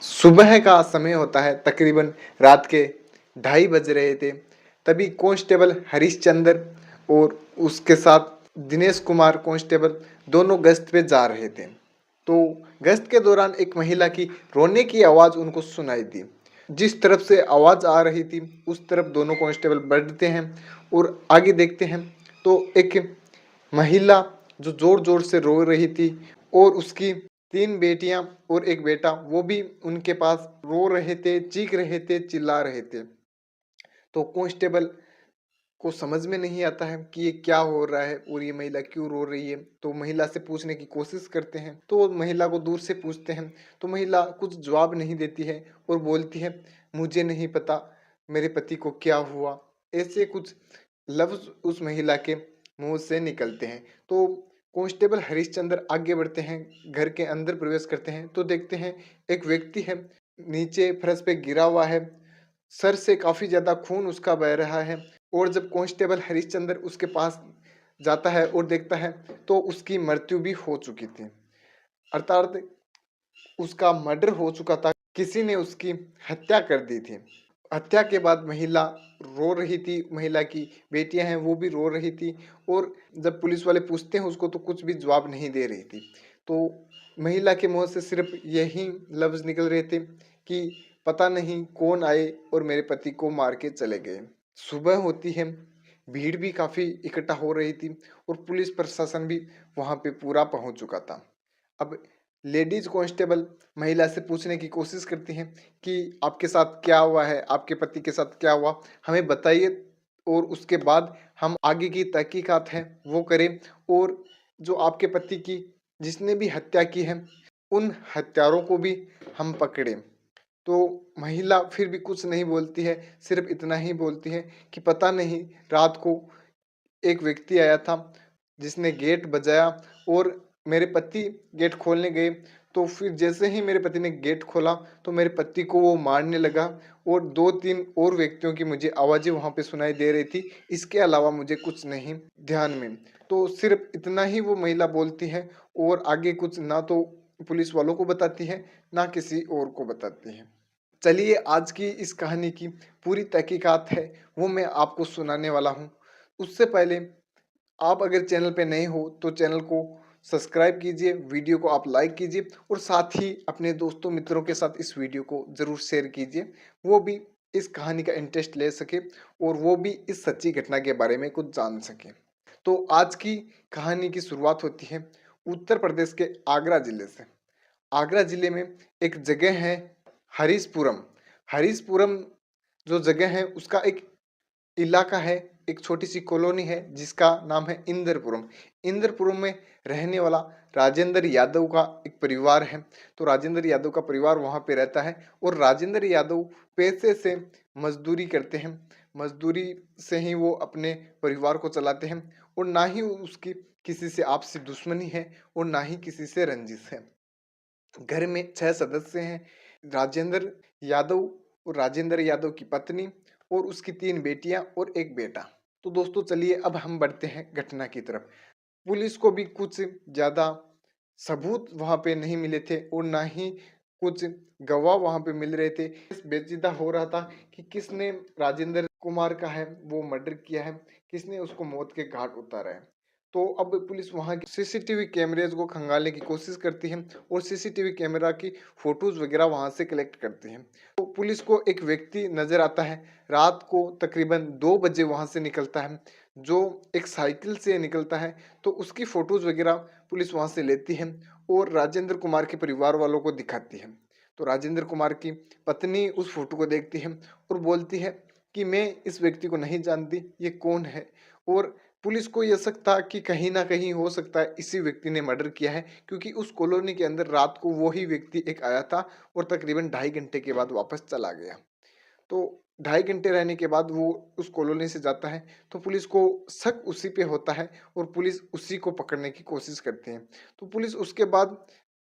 सुबह का समय होता है, तकरीबन रात के 2:30 बज रहे थे। तभी कांस्टेबल हरीशचंद्र और उसके साथ दिनेश कुमार कांस्टेबल दोनों गश्त पे जा रहे थे। तो गश्त के दौरान एक महिला की रोने की आवाज़ उनको सुनाई दी। जिस तरफ से आवाज़ आ रही थी उस तरफ दोनों कांस्टेबल बढ़ते हैं और आगे देखते हैं तो एक महिला जो जोर जोर से रो रही थी और उसकी 3 बेटियां और एक बेटा वो भी उनके पास रो रहे थे, चीख रहे थे, चिल्ला रहे थे। तो कांस्टेबल को समझ में नहीं आता है कि ये क्या हो रहा है और ये महिला क्यों रो रही है। तो महिला से पूछने की कोशिश करते हैं, तो वो महिला को दूर से पूछते हैं, तो महिला कुछ जवाब नहीं देती है और बोलती है, मुझे नहीं पता मेरे पति को क्या हुआ। ऐसे कुछ लफ्ज उस महिला के मुंह से निकलते हैं। तो कांस्टेबल हरिश्चंद्र आगे बढ़ते हैं, घर के अंदर प्रवेश करते हैं तो देखते हैं एक व्यक्ति है, नीचे फर्श पे गिरा हुआ है, सर से काफी ज्यादा खून उसका बह रहा है। और जब कांस्टेबल हरिश्चंद्र उसके पास जाता है और देखता है तो उसकी मृत्यु भी हो चुकी थी, अर्थात उसका मर्डर हो चुका था, किसी ने उसकी हत्या कर दी थी। हत्या के बाद महिला रो रही थी, महिला की बेटियां हैं वो भी रो रही थी और जब पुलिस वाले पूछते हैं उसको तो कुछ भी जवाब नहीं दे रही थी। तो महिला के मुंह से सिर्फ यही लफ्ज निकल रहे थे कि पता नहीं कौन आए और मेरे पति को मार के चले गए। सुबह होती है, भीड़ भी काफी इकट्ठा हो रही थी और पुलिस प्रशासन भी वहां पे पूरा पहुंच चुका था। अब लेडीज कांस्टेबल महिला से पूछने की कोशिश करती हैं कि आपके साथ क्या हुआ है, आपके पति के साथ क्या हुआ, हमें बताइए और उसके बाद हम आगे की तहकीकात है वो करें और जो आपके पति की जिसने भी हत्या की है उन हत्यारों को भी हम पकड़ें। तो महिला फिर भी कुछ नहीं बोलती है, सिर्फ इतना ही बोलती है कि पता नहीं रात को एक व्यक्ति आया था जिसने गेट बजाया और मेरे पति गेट खोलने गए, तो फिर जैसे ही मेरे पति ने गेट खोला तो मेरे पति को वो मारने लगा और 2-3 और व्यक्तियों की मुझे आवाज़ें वहाँ पे सुनाई दे रही थी। इसके अलावा मुझे कुछ नहीं ध्यान में। तो सिर्फ इतना ही वो महिला बोलती है और आगे कुछ ना तो पुलिस वालों को बताती है ना किसी और को बताती है। चलिए आज की इस कहानी की पूरी तहकीकात है वो मैं आपको सुनाने वाला हूँ। उससे पहले आप अगर चैनल पे नए हो तो चैनल को सब्सक्राइब कीजिए, वीडियो को आप लाइक कीजिए और साथ ही अपने दोस्तों मित्रों के साथ इस वीडियो को ज़रूर शेयर कीजिए, वो भी इस कहानी का इंटरेस्ट ले सके और वो भी इस सच्ची घटना के बारे में कुछ जान सके। तो आज की कहानी की शुरुआत होती है उत्तर प्रदेश के आगरा जिले से। आगरा जिले में एक जगह है हरीशपुरम। हरीशपुरम जो जगह है उसका एक इलाका है, एक छोटी सी कॉलोनी है जिसका नाम है इंदरपुरम। इंदरपुरम में रहने वाला राजेंद्र यादव का एक परिवार है। तो राजेंद्र यादव का परिवार वहाँ पे रहता है और राजेंद्र यादव पैसे से मजदूरी करते हैं, मजदूरी से ही वो अपने परिवार को चलाते हैं और ना ही उसकी किसी से आपसी दुश्मनी है और ना ही किसी से रंजिश है। घर में 6 सदस्य हैं, राजेंद्र यादव और राजेंद्र यादव की पत्नी और उसकी 3 बेटियां और एक बेटा। तो दोस्तों चलिए अब हम बढ़ते हैं घटना की तरफ। पुलिस को भी कुछ ज़्यादा सबूत वहाँ पे नहीं मिले थे और ना ही कुछ गवाह वहाँ पे मिल रहे थे। इस पेचीदा हो रहा था कि किसने राजेंद्र कुमार का है वो मर्डर किया है, किसने उसको मौत के घाट उतारा है। तो अब पुलिस वहाँ के सीसीटीवी कैमरेज को खंगालने की कोशिश करती है और सीसीटीवी कैमरा की फोटोज वगैरह वहाँ से कलेक्ट करती है। तो पुलिस को एक व्यक्ति नजर आता है, रात को तकरीबन 2 बजे वहाँ से निकलता है, जो एक साइकिल से निकलता है। तो उसकी फोटोज वगैरह पुलिस वहाँ से लेती है और राजेंद्र कुमार के परिवार वालों को दिखाती है। तो राजेंद्र कुमार की पत्नी उस फोटो को देखती है और बोलती है कि मैं इस व्यक्ति को नहीं जानती, ये कौन है। और पुलिस को यह शक था कि कहीं ना कहीं हो सकता है इसी व्यक्ति ने मर्डर किया है, क्योंकि उस कॉलोनी के अंदर रात को वही व्यक्ति एक आया था और तकरीबन 2.5 घंटे के बाद वापस चला गया। तो 2.5 घंटे रहने के बाद वो उस कॉलोनी से जाता है तो पुलिस को शक उसी पे होता है और पुलिस उसी को पकड़ने की कोशिश करती है। तो पुलिस उसके बाद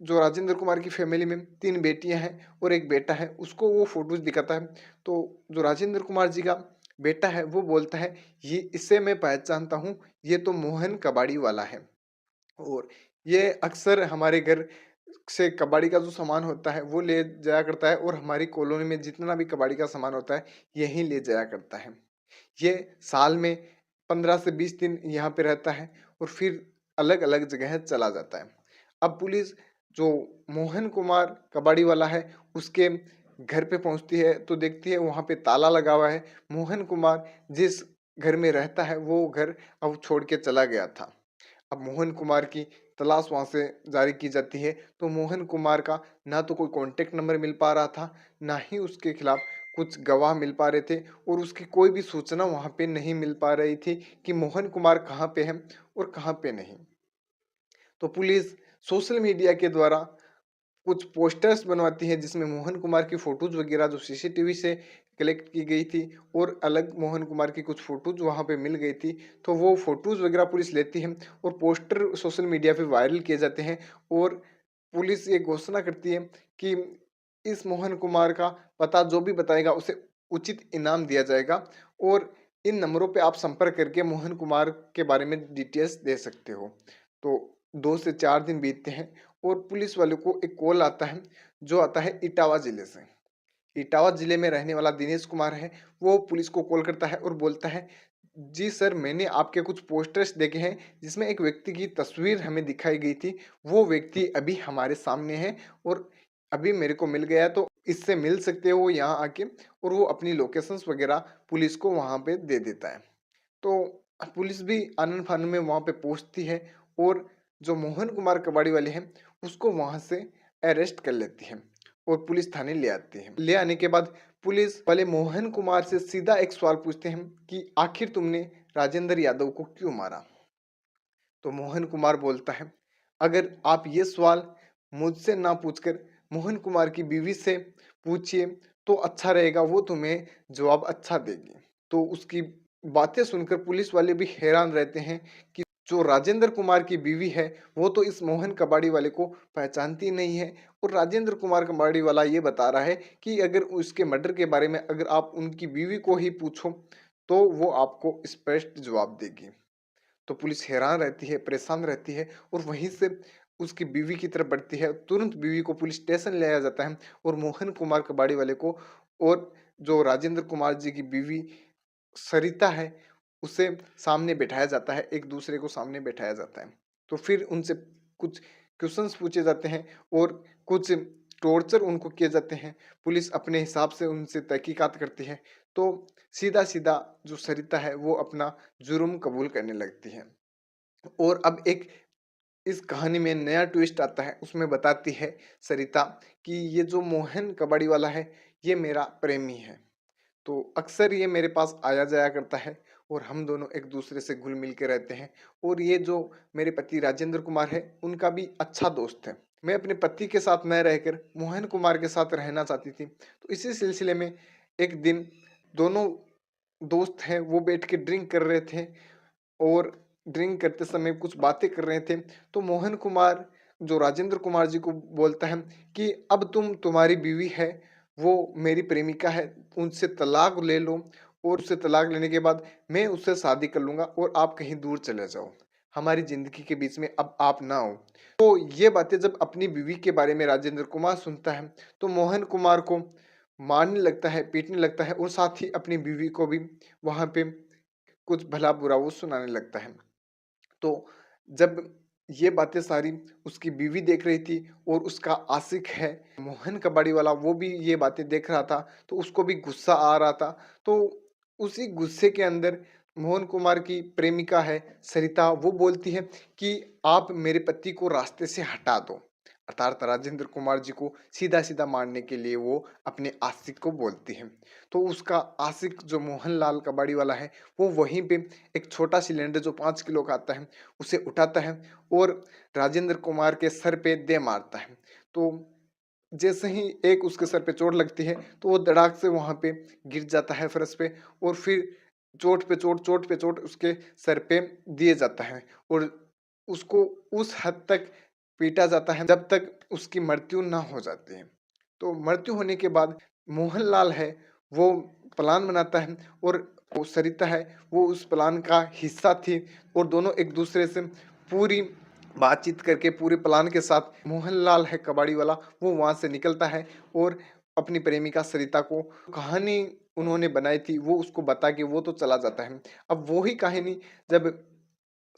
जो राजेंद्र कुमार की फैमिली में 3 बेटियां हैं और एक बेटा है उसको वो फोटोज दिखाता है। तो जो राजेंद्र कुमार जी का बेटा है वो बोलता है, ये इसे मैं पहचानता हूँ, ये तो मोहन कबाड़ी वाला है और ये अक्सर हमारे घर से कबाड़ी का जो सामान होता है वो ले जाया करता है और हमारी कॉलोनी में जितना भी कबाड़ी का सामान होता है यही ले जाया करता है। ये साल में 15 से 20 दिन यहाँ पे रहता है और फिर अलग अलग जगह चला जाता है। अब पुलिस जो मोहन कुमार कबाड़ी वाला है उसके घर पे पहुंचती है तो देखती है वहां पे ताला लगा हुआ है। मोहन कुमार जिस घर में रहता है वो घर अब छोड़ के चला गया था। अब मोहन कुमार की तलाश वहां से जारी की जाती है तो मोहन कुमार का ना तो कोई कांटेक्ट नंबर मिल पा रहा था, ना ही उसके खिलाफ कुछ गवाह मिल पा रहे थे और उसकी कोई भी सूचना वहां पे नहीं मिल पा रही थी कि मोहन कुमार कहाँ पे है और कहाँ पे नहीं। तो पुलिस सोशल मीडिया के द्वारा कुछ पोस्टर्स बनवाती है जिसमें मोहन कुमार की फोटोज वगैरह जो सीसीटीवी से कलेक्ट की गई थी और अलग मोहन कुमार की कुछ फोटोज वहां पे मिल गई थी। तो वो फोटोज वगैरह पुलिस लेती है और पोस्टर सोशल मीडिया पे वायरल किए जाते हैं और पुलिस ये घोषणा करती है कि इस मोहन कुमार का पता जो भी बताएगा उसे उचित इनाम दिया जाएगा और इन नंबरों पे आप संपर्क करके मोहन कुमार के बारे में डिटेल्स दे सकते हो। तो 2 से 4 दिन बीतते हैं और पुलिस वाले को एक कॉल आता है जो आता है इटावा जिले से। इटावा जिले में रहने वाला दिनेश कुमार है। वो पुलिस को कॉल करता है और बोलता है, जी सर, मैंने आपके कुछ पोस्टर्स देखे हैं जिसमें एक व्यक्ति की तस्वीर हमें दिखाई गई थी। वो व्यक्ति अभी हमारे सामने है और अभी मेरे को मिल गया है, तो इससे मिल सकते हो यहाँ आके। और वो अपनी लोकेशंस वगैरह पुलिस को वहाँ पे दे देता है। तो पुलिस भी आनन फानन में वहां पे पहुंचती है और जो मोहन कुमार कबाड़ी वाले हैं उसको वहां से अरेस्ट कर लेती है और पुलिस थाने ले आती है। ले आने के बाद पुलिस वाले मोहन कुमार से सीधा एक सवाल पूछते हैं कि आखिर तुमने राजेंद्र यादव को क्यों मारा। तो मोहन कुमार बोलता है, अगर आप ये सवाल मुझसे ना पूछकर मोहन कुमार की बीवी से पूछिए तो अच्छा रहेगा, वो तुम्हें जवाब अच्छा देगी। तो उसकी बातें सुनकर पुलिस वाले भी हैरान रहते हैं कि जो राजेंद्र कुमार की बीवी है वो तो इस मोहन कबाड़ी वाले को पहचानती नहीं है और राजेंद्र कुमार कबाड़ी वाला ये बता रहा है कि अगर उसके मर्डर के बारे में अगर आप उनकी बीवी को ही पूछो तो वो आपको स्पष्ट जवाब देगी। तो पुलिस हैरान रहती है, परेशान रहती है और वहीं से उसकी बीवी की तरफ बढ़ती है। तुरंत बीवी को पुलिस स्टेशन ले आया जाता है और मोहन कुमार कबाड़ी वाले को और जो राजेंद्र कुमार जी की बीवी सरिता है उसे सामने बैठाया जाता है, एक दूसरे को सामने बैठाया जाता है। तो फिर उनसे कुछ क्वेश्चंस पूछे जाते हैं और कुछ टॉर्चर उनको किए जाते हैं। पुलिस अपने हिसाब से उनसे तहकीकात करती है तो सीधा सीधा जो सरिता है वो अपना जुर्म कबूल करने लगती है। और अब एक इस कहानी में नया ट्विस्ट आता है, उसमें बताती है सरिता कि ये जो मोहन कबाड़ी वाला है ये मेरा प्रेमी है। तो अक्सर ये मेरे पास आया जाया करता है और हम दोनों एक दूसरे से घुल मिल के रहते हैं और ये जो मेरे पति राजेंद्र कुमार है उनका भी अच्छा दोस्त है। मैं अपने पति के साथ न रहकर मोहन कुमार के साथ रहना चाहती थी। तो इसी सिलसिले में एक दिन दोनों दोस्त हैं वो बैठ के ड्रिंक कर रहे थे और ड्रिंक करते समय कुछ बातें कर रहे थे। तो मोहन कुमार जो राजेंद्र कुमार जी को बोलता है कि अब तुम्हारी बीवी है वो मेरी प्रेमिका है, उनसे तलाक ले लो और उससे तलाक लेने के बाद मैं उससे शादी कर लूंगा और आप कहीं दूर चले जाओ, हमारी जिंदगी के बीच में अब आप ना हो। तो ये बातें जब अपनी बीवी के बारे में राजेंद्र कुमार सुनता है तो मोहन कुमार को मारने लगता है, पीटने लगता है और साथ ही अपनी बीवी को भी वहां पे कुछ भला बुरा वो सुनाने लगता है। तो जब ये बातें सारी उसकी बीवी देख रही थी और उसका आशिक है मोहन कबाड़ी वाला वो भी ये बातें देख रहा था तो उसको भी गुस्सा आ रहा था। तो उसी गुस्से के अंदर मोहन कुमार की प्रेमिका है सरिता वो बोलती है कि आप मेरे पति को रास्ते से हटा दो, अर्थात राजेंद्र कुमार जी को सीधा सीधा मारने के लिए वो अपने आशिक को बोलती है। तो उसका आशिक जो मोहनलाल कबाड़ी वाला है वो वहीं पे एक छोटा सिलेंडर जो 5 किलो का आता है उसे उठाता है और राजेंद्र कुमार के सर पे दे मारता है। तो जैसे ही एक उसके सर पे चोट लगती है तो वो धड़ाक से वहां पे गिर जाता है फर्श पे और फिर चोट पे चोट, चोट पे चोट उसके सर पे दिए जाता है और उसको उस हद तक पीटा जाता है जब तक उसकी मृत्यु ना हो जाती है। तो मृत्यु होने के बाद मोहनलाल है वो प्लान बनाता है और वो सरिता है वो उस प्लान का हिस्सा थी और दोनों एक दूसरे से पूरी बातचीत करके पूरे प्लान के साथ मोहनलाल है कबाड़ी वाला, वो वहाँ से निकलता है और अपनी प्रेमिका सरिता को कहानी उन्होंने बनाई थी वो उसको बता के वो तो चला जाता है। अब वो ही कहानी जब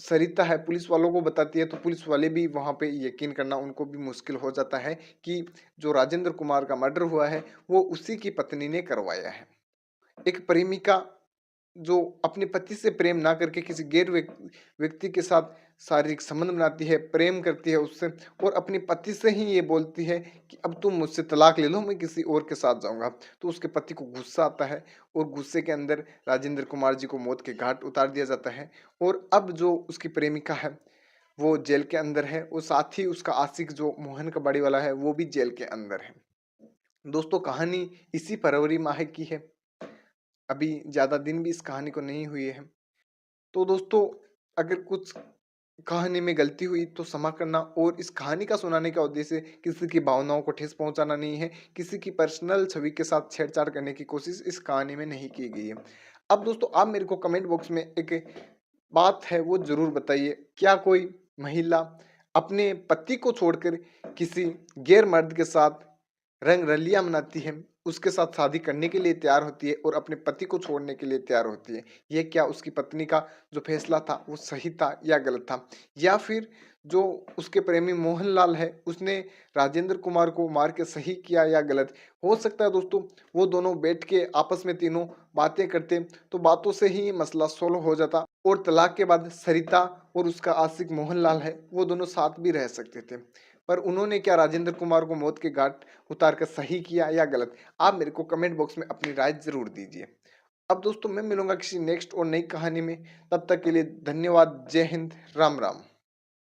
सरिता है पुलिस वालों को बताती है तो पुलिस वाले भी वहाँ पे यकीन करना उनको भी मुश्किल हो जाता है कि जो राजेंद्र कुमार का मर्डर हुआ है वो उसी की पत्नी ने करवाया है। एक प्रेमिका जो अपने पति से प्रेम ना करके किसी गैर व्यक्ति के साथ शारीरिक संबंध बनाती है, प्रेम करती है उससे और अपने पति से ही ये बोलती है कि अब तुम मुझसे तलाक ले लो, मैं किसी और के साथ जाऊंगा। तो उसके पति को गुस्सा आता है और गुस्से के अंदर राजेंद्र कुमार जी को मौत के घाट उतार दिया जाता है। और अब जो उसकी प्रेमिका है वो जेल के अंदर है और साथ ही उसका आशिक जो मोहन कबाड़ी वाला है वो भी जेल के अंदर है। दोस्तों कहानी इसी फरवरी माह की है, अभी ज़्यादा दिन भी इस कहानी को नहीं हुए हैं। तो दोस्तों अगर कुछ कहानी में गलती हुई तो क्षमा करना, और इस कहानी का सुनाने का उद्देश्य किसी की भावनाओं को ठेस पहुंचाना नहीं है, किसी की पर्सनल छवि के साथ छेड़छाड़ करने की कोशिश इस कहानी में नहीं की गई है। अब दोस्तों आप मेरे को कमेंट बॉक्स में एक बात है वो जरूर बताइए, क्या कोई महिला अपने पति को छोड़कर किसी गैर मर्द के साथ रंग रलियां मनाती है, उसके साथ शादी करने के लिए तैयार होती है और अपने पति को छोड़ने के लिए तैयार होती है? ये क्या उसकी पत्नी का जो फैसला था वो सही था या गलत था? या फिर जो उसके प्रेमी मोहनलाल है उसने राजेंद्र कुमार को मार के सही किया या गलत? हो सकता है दोस्तों वो दोनों बैठ के आपस में तीनों बातें करते तो बातों से ही मसला सोल्व हो जाता और तलाक के बाद सरिता और उसका आशिक मोहनलाल है वो दोनों साथ भी रह सकते थे। पर उन्होंने क्या राजेंद्र कुमार को मौत के घाट उतार कर सही किया या गलत? आप मेरे को कमेंट बॉक्स में अपनी राय जरूर दीजिए। अब दोस्तों मैं मिलूंगा किसी नेक्स्ट और नई कहानी में, तब तक के लिए धन्यवाद। जय हिंद, राम राम।